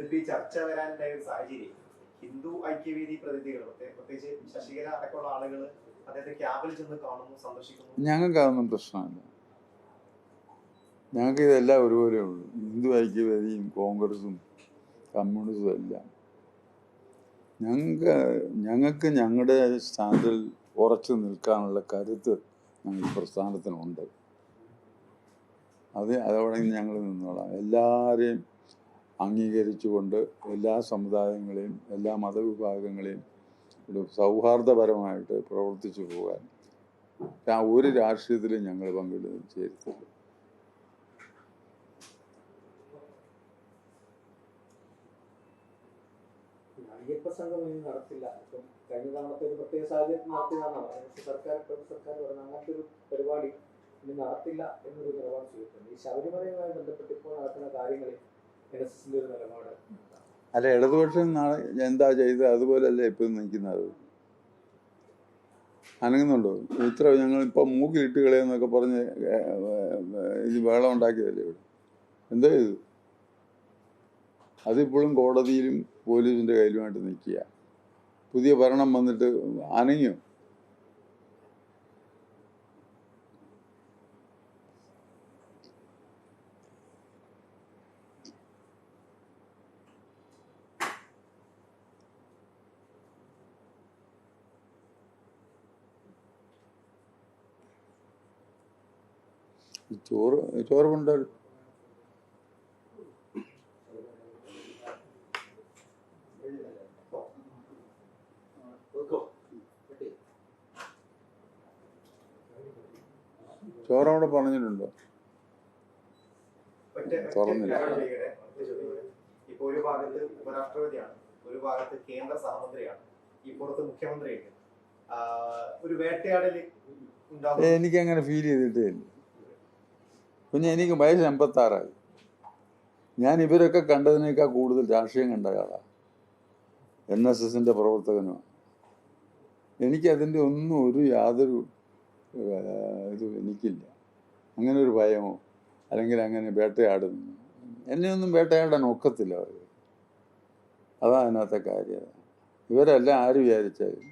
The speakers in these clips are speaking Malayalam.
എന്നിട്ട് ഈ ചർച്ച വരാനുണ്ടായ ഒരു സാഹചര്യം ഹിന്ദു ഐക്യവേദി പ്രതിനിധികൾ പ്രത്യേകിച്ച് ശശികല അടക്കമുള്ള ആളുകൾ അദ്ദേഹത്തെ ക്യാമ്പിൽ ചെന്ന് കാണുന്നു, സന്ദർശിക്കുന്നു. ഞങ്ങൾക്ക് അതൊന്നും പ്രശ്നമില്ല. ഞങ്ങൾക്ക് ഇതെല്ലാം ഒരുപോലെ ഉള്ളൂ. ഹിന്ദു ഐക്യവേദിയും കോൺഗ്രസും കമ്മ്യൂണിസ്റ്റും എല്ലാം ഞങ്ങൾക്ക് ഞങ്ങളുടെ സ്റ്റാൻഡിൽ ഉറച്ചു നിൽക്കാനുള്ള കരുത്ത് ഞങ്ങൾക്ക് പ്രസ്ഥാനത്തിനുണ്ട്. അതോടെ ഞങ്ങൾ നിന്നോളാം. എല്ലാവരെയും അംഗീകരിച്ചുകൊണ്ട് എല്ലാ സമുദായങ്ങളെയും എല്ലാ മതവിഭാഗങ്ങളെയും ഒരു സൗഹാർദ്ദപരമായിട്ട് പ്രവർത്തിച്ചു പോകാൻ ഒരു രാഷ്ട്രീയത്തിലും ഞങ്ങൾ ചേരുത്തില്ല. അയ്യപ്പ സംഘം ഇനി നടത്തില്ല. ഇപ്പം കഴിഞ്ഞ തവണത്തെ ഒരു പ്രത്യേക സാഹചര്യത്തിൽ നടത്തിയതാണ് സർക്കാർ പറഞ്ഞ അങ്ങനത്തെ ഒരു പരിപാടി ഇനി നടത്തില്ല എന്നൊരു നിലപാട് ചെയ്തിട്ടുണ്ട്. ഈ ശബരിമലയുമായി ബന്ധപ്പെട്ട് ഇപ്പോൾ നടക്കുന്ന കാര്യങ്ങളിൽ NSSന്റെ ഒരു നിലപാട് അല്ല, ഇടതുപക്ഷം എന്താ ചെയ്തത് അതുപോലല്ലേ ഇപ്പം നിൽക്കുന്നത്. അനങ്ങുന്നുണ്ടോ? ഇത്ര ഞങ്ങളിപ്പം മൂക്കിലിട്ട് കളയെന്നൊക്കെ പറഞ്ഞ് ഇത് ബഹളം ഉണ്ടാക്കിയതല്ലേ ഇവിടെ. എന്താ ഇത്? അതിപ്പോഴും കോടതിയിലും പോലീസിൻ്റെ കയ്യിലുമായിട്ട് നിൽക്കുക. പുതിയ ഭരണം വന്നിട്ട് അനങ്ങിയോ? ചോറ് കൊണ്ടുവരും. ചോറവിടെ പറഞ്ഞിട്ടുണ്ടോ? തുറന്നില്ല. ഇപ്പൊ ഒരു ഭാഗത്ത് ഉപരാഷ്ട്രപതിയാണ്, ഒരു ഭാഗത്ത് കേന്ദ്ര സഹമന്ത്രിയാണ്, ഈ പുറത്ത് മുഖ്യമന്ത്രിയുണ്ട്. ഒരു വേട്ടയാടല് എനിക്കങ്ങനെ ഫീൽ ചെയ്തിട്ടേ ഇല്ല. പിന്നെ എനിക്ക് വയസ്സ് 86. ഞാൻ ഇവരൊക്കെ കണ്ടതിനേക്കാൾ കൂടുതൽ രാഷ്ട്രീയം കണ്ട ആളാണ്. NSSന്റെ പ്രവർത്തകനുമാണ്. എനിക്കതിൻ്റെ ഒന്നും യാതൊരു ഇതും എനിക്കില്ല. അങ്ങനെ ഒരു ഭയമോ അല്ലെങ്കിൽ അങ്ങനെ വേട്ടയാടുന്നു, എന്നെ ഒന്നും വേട്ടയാടാൻ ഒക്കത്തില്ല അവർ. അതാണ് അതിനകത്തെ കാര്യം. ഇവരെല്ലാം ആര് വിചാരിച്ചാലും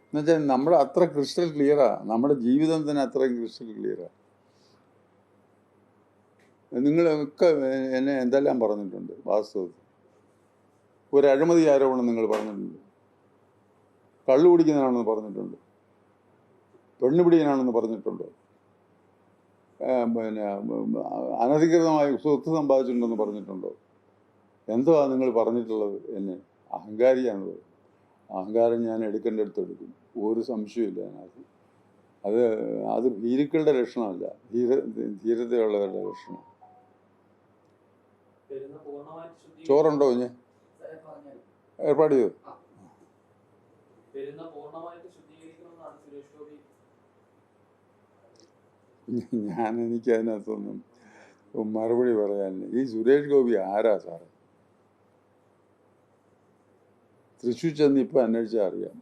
എന്നുവെച്ചാൽ നമ്മൾ അത്ര ക്രിസ്റ്റൽ ക്ലിയറാണ്. നമ്മുടെ ജീവിതം തന്നെ അത്രയും ക്രിസ്റ്റൽ ക്ലിയറാണ്. നിങ്ങളൊക്കെ എന്നെ എന്തെല്ലാം പറഞ്ഞിട്ടുണ്ട്. വാസ്തവത്തിൽ ഒരു അഴിമതി ആരോപണം നിങ്ങൾ പറഞ്ഞിട്ടുണ്ട്, കള്ളു കുടിക്കുന്നതാണെന്ന് പറഞ്ഞിട്ടുണ്ട്, പെണ്ണുപിടിയനാണെന്ന് പറഞ്ഞിട്ടുണ്ടോ, പിന്നെ അനധികൃതമായി സ്വത്ത് സമ്പാദിച്ചിട്ടുണ്ടെന്ന് പറഞ്ഞിട്ടുണ്ടോ? എന്തുവാ നിങ്ങൾ പറഞ്ഞിട്ടുള്ളത്? എന്നെ അഹങ്കാരിയാണത്. അഹങ്കാരം ഞാൻ എടുക്കേണ്ടടുത്ത് എടുക്കും, ഒരു സംശയമില്ല അതിനകത്ത്. അത് ഭീരുക്കളുടെ ലക്ഷണമല്ല, ധീരതയുള്ളവരുടെ ലക്ഷണം. ചോറുണ്ടോ? ഞാൻ ഏർപ്പാട് ചെയ്തു. എനിക്ക് അതിനകത്തൊന്നും മറുപടി പറയാനില്ല. ഈ സുരേഷ് ഗോപി ആരാ സാറേ? തൃശ്ശൂർ ചെന്ന് ഇപ്പം അന്വേഷിച്ചാൽ അറിയാം.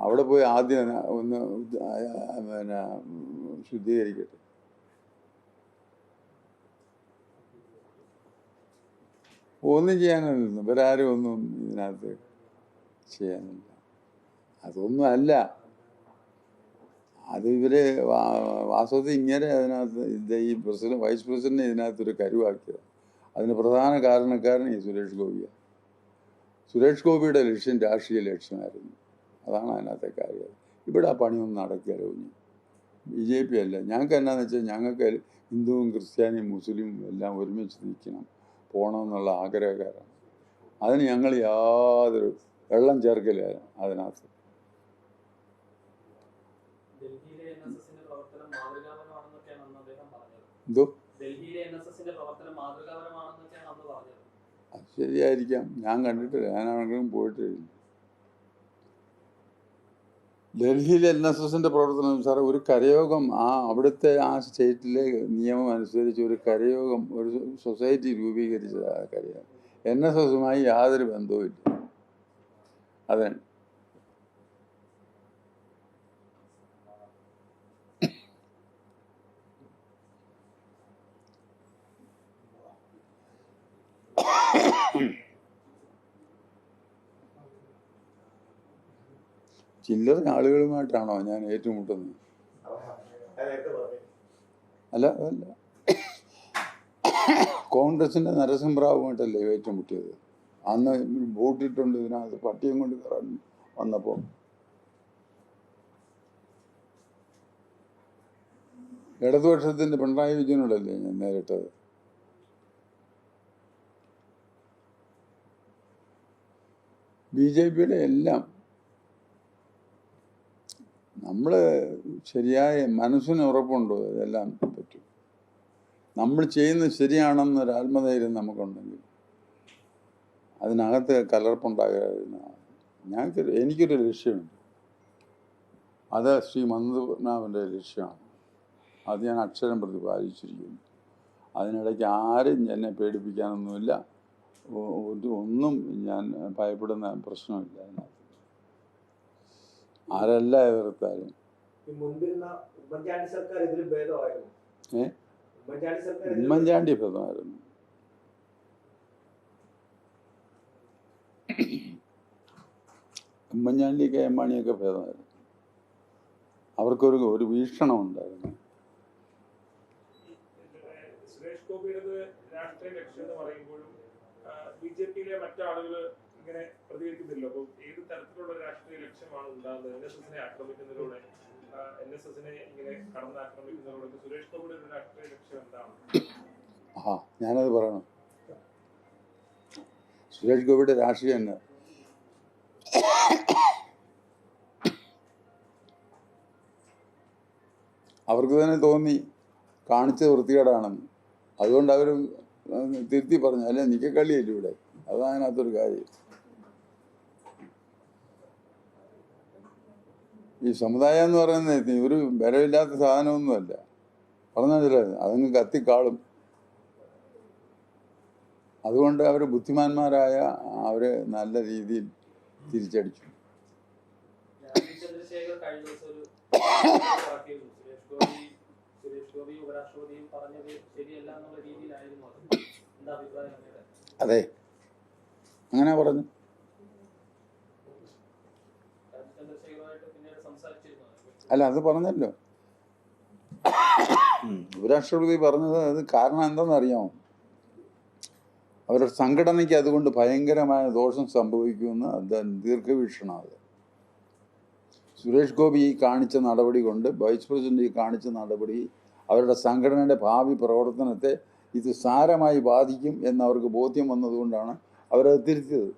അവിടെ പോയി ആദ്യം ഒന്ന് പിന്നെ ശുദ്ധീകരിക്കട്ടെ. ഒന്നും ചെയ്യാനൊന്നും ഇവരാരും ഒന്നും ഇതിനകത്ത് ചെയ്യാനില്ല. അതൊന്നും അല്ല. അത് ഇവര് വാസ്തവത്തിൽ ഇങ്ങനെ അതിനകത്ത് ഈ വൈസ് പ്രസിഡന്റിനെ ഇതിനകത്തൊരു കരുവാക്കിയത്. അതിന് പ്രധാന കാരണക്കാരൻ ഈ സുരേഷ് ഗോപിയാണ്. സുരേഷ് ഗോപിയുടെ ലക്ഷ്യം രാഷ്ട്രീയ ലക്ഷ്യമായിരുന്നു. അതാണ് അതിനകത്തെ കാര്യം. ഇവിടെ ആ പണിയൊന്നും നടക്കുകയല്ലോ. BJP അല്ല. ഞങ്ങൾക്ക് എന്നാന്ന് വെച്ചാൽ ഞങ്ങൾക്ക് ഹിന്ദുവും ക്രിസ്ത്യാനിയും മുസ്ലിമും എല്ലാം ഒരുമിച്ച് നിൽക്കണം, പോകണമെന്നുള്ള ആഗ്രഹക്കാരാണ്. അതിന് ഞങ്ങൾ യാതൊരു വെള്ളം ചേർക്കില്ല അതിനകത്ത്. എന്തോ അത് ശരിയായിരിക്കാം, ഞാൻ കണ്ടിട്ടില്ല, ഞാനാണെങ്കിലും പോയിട്ടില്ല. ഡൽഹിയിൽ NSSന്റെ പ്രവർത്തനം സാറേ, ഒരു കരയോഗം അവിടുത്തെ സ്റ്റേറ്റിലെ നിയമം അനുസരിച്ച് ഒരു കരയോഗം, ഒരു സൊസൈറ്റി രൂപീകരിച്ചത്. ആ കരയോഗം NSSുമായി യാതൊരു ബന്ധവുമില്ല. അതെ. ചില്ലറ ആളുകളുമായിട്ടാണോ ഞാൻ ഏറ്റുമുട്ടുന്നത്? നേരത്തെ പറഞ്ഞു. അല്ല അതല്ല, കോൺഗ്രസിന്റെ നരസിംഹറാവുമായിട്ടല്ലേ ഏറ്റുമുട്ടിയത്? അന്ന് വോട്ടിട്ടുണ്ട് ഇതിനകത്ത് പട്ടിയും കൊണ്ട് കയറാൻ വന്നപ്പോൾ. ഇടതുപക്ഷത്തിന്റെ പിണറായി വിജയനോടല്ലേ ഞാൻ നേരിട്ടത്? BJPയുടെ എല്ലാം നമ്മൾ ശരിയായ മനസ്സിന് ഉറപ്പുണ്ടോ ഇതെല്ലാം പറ്റും? നമ്മൾ ചെയ്യുന്നത് ശരിയാണെന്നൊരു ആത്മധൈര്യം നമുക്കുണ്ടെങ്കിൽ അതിനകത്ത് കലർപ്പുണ്ടാകുന്ന എനിക്കൊരു ലക്ഷ്യമുണ്ട്. അത് ശ്രീ മന്ദനാഭൻ്റെ ലക്ഷ്യമാണ്. അത് ഞാൻ അക്ഷരം പ്രതി പാലിച്ചിരിക്കുന്നു. അതിനിടയ്ക്ക് ആരും എന്നെ പേടിപ്പിക്കാനൊന്നുമില്ല. ഒന്നും ഞാൻ ഭയപ്പെടുന്ന പ്രശ്നമില്ല അതിനകത്ത്. ആരല്ല എതിർത്താലും. ഉമ്മൻചാണ്ടി സർക്കാർ ഇതിൽ ഭേദമായിരുന്നു. ഉമ്മൻചാണ്ടി ഭേദമായിരുന്നു. ഉമ്മൻചാണ്ടി KM മാണിയൊക്കെ ഭേദമായിരുന്നു. അവർക്കൊരു വീക്ഷണം ഉണ്ടായിരുന്നു. സുരേഷ് ഗോപിയുടെ രാഷ്ട്രീയ ലക്ഷ്യം എന്ന് പറയുമ്പോഴും BJPയിലെ മറ്റാളുകൾ ഇങ്ങനെ പ്രതികരിക്കുന്നില്ല. അപ്പോൾ ഏത് തരത്തിലുള്ള രാഷ്ട്രീയ ലക്ഷ്യമാണ് ഉണ്ടാകുന്നത്? NSSനെ ആക്രമിക്കുന്നതിലൂടെ, NSSനെ ഇങ്ങനെ കടന്നാക്രമിക്കുന്നതിലൂടെ സുരേഷ് ഗോപിയുടെ ഒരു രാഷ്ട്രീയ ലക്ഷ്യം എന്താണ്? ഞാനത് പറയണം. സുരേഷ് ഗോപിയുടെ രാഷ്ട്രീയം തന്നെ അവർക്ക് തന്നെ തോന്നി കാണിച്ചത് വൃത്തികേടാണെന്ന്. അതുകൊണ്ട് അവർ തിരുത്തി പറഞ്ഞു. അല്ലെ നിക്കക്കള്ളിയല്ലേ ഇവിടെ, അതതിനകത്തൊരു കാര്യം. ഈ സമുദായം എന്ന് പറയുന്നത് ഒരു വിലയില്ലാത്ത സാധനമൊന്നുമല്ല. പറഞ്ഞില്ല, അതങ്ങ് കത്തിക്കാളും. അതുകൊണ്ട് അവർ ബുദ്ധിമാന്മാരായ അവരെ നല്ല രീതിയിൽ തിരിച്ചടിച്ചു. അതെ, അങ്ങനെ പറഞ്ഞു. അല്ല, അത് പറഞ്ഞല്ലോ ഉപരാഷ്ട്രപതി പറഞ്ഞത്. അത് കാരണം എന്താണെന്നറിയാമോ? അവരുടെ സംഘടനയ്ക്ക് അതുകൊണ്ട് ഭയങ്കരമായ ദോഷം സംഭവിക്കുമെന്ന് ദീർഘവീക്ഷണം. അത് സുരേഷ് ഗോപി ഈ കാണിച്ച നടപടി കൊണ്ട്, വൈസ് പ്രസിഡന്റ് ഈ കാണിച്ച നടപടി അവരുടെ സംഘടനയുടെ ഭാവി പ്രവർത്തനത്തെ ഇത് സാരമായി ബാധിക്കും എന്നവർക്ക് ബോധ്യം വന്നതുകൊണ്ടാണ് അവരത് തിരുത്തിയത്.